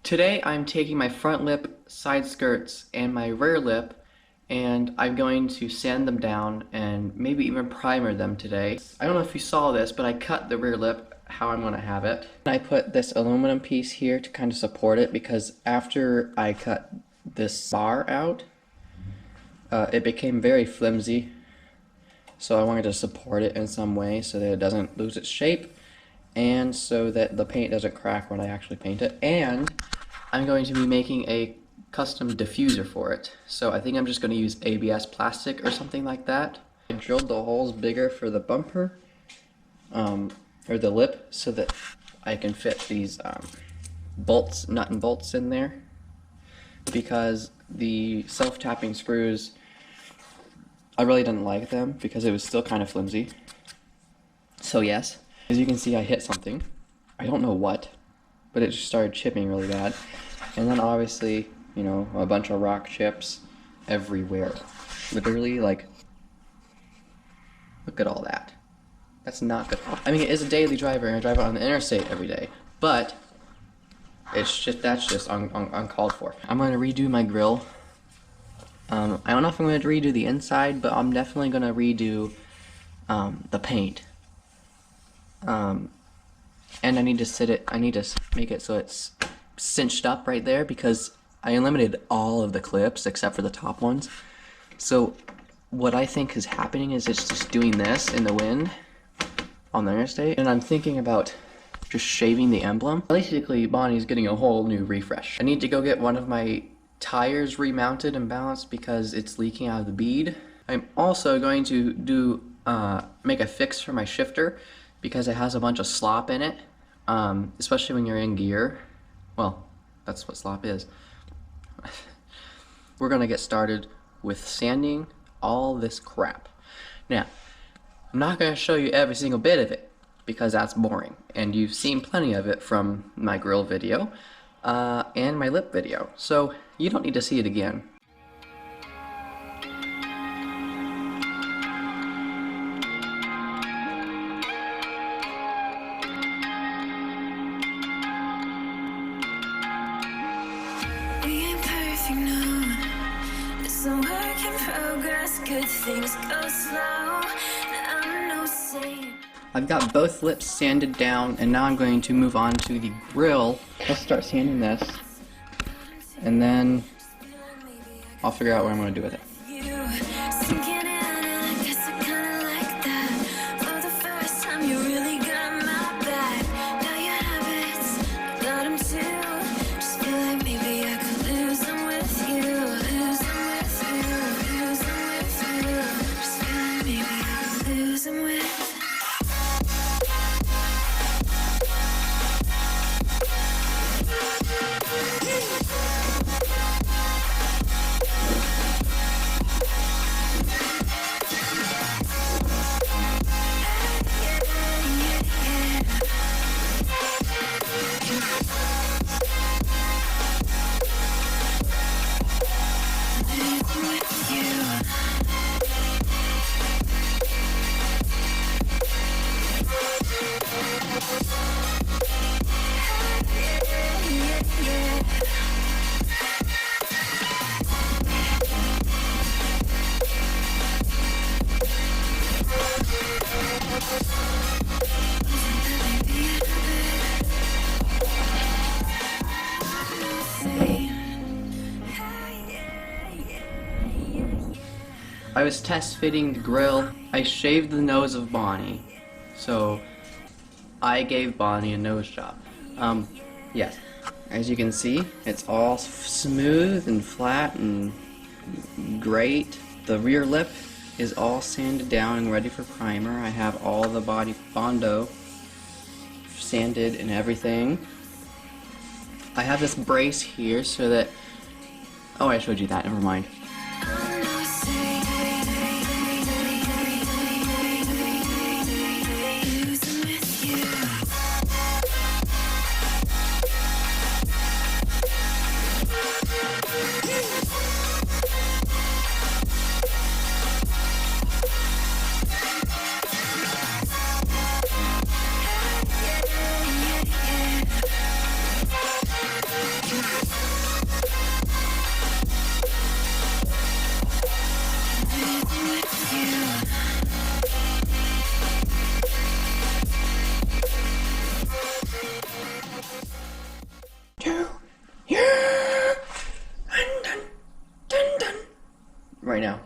Today I'm taking my front lip, side skirts, and my rear lip, and I'm going to sand them down and maybe even primer them today. I don't know if you saw this, but I cut the rear lip how I'm going to have it. I put this aluminum piece here to kind of support it because after I cut this bar out, it became very flimsy. So I wanted to support it in some way so that it doesn't lose its shape and so that the paint doesn't crack when I actually paint it. And I'm going to be making a custom diffuser for it. So I think I'm just going to use ABS plastic or something like that. I drilled the holes bigger for the bumper, or the lip, so that I can fit these bolts, nut and bolts in there. Because the self-tapping screws, I really didn't like them because it was still kind of flimsy. So yes, as you can see, I hit something. I don't know what, but it just started chipping really bad. And then obviously, you know, a bunch of rock chips everywhere. Literally, like, look at all that. That's not good. I mean, it is a daily driver and I drive it on the interstate every day, but it's just, that's just uncalled for. I'm going to redo my grill. I don't know if I'm going to redo the inside, but I'm definitely going to redo the paint. And I need to make it so it's cinched up right there because I eliminated all of the clips except for the top ones. So what I think is happening is it's just doing this in the wind on the interstate, and I'm thinking about just shaving the emblem. Basically, Bonnie's getting a whole new refresh. I need to go get one of my tires remounted and balanced because it's leaking out of the bead. I'm also going to make a fix for my shifter because it has a bunch of slop in it, especially when you're in gear. Well, that's what slop is. We're gonna get started with sanding all this crap. Now, I'm not gonna show you every single bit of it because that's boring, and you've seen plenty of it from my grill video and my lip video, so you don't need to see it again. Some work in progress, good things go slow. I'm no saint. I've got both lips sanded down, and now I'm going to move on to the grill. Let's start sanding this, and then I'll figure out what I'm going to do with it. I was test fitting the grill. I shaved the nose of Bonnie, so I gave Bonnie a nose job. Yes, as you can see, it's all smooth and flat and great. The rear lip is all sanded down and ready for primer. I have all the body Bondo sanded and everything. I have this brace here so that, oh, I showed you that, never mind. right now.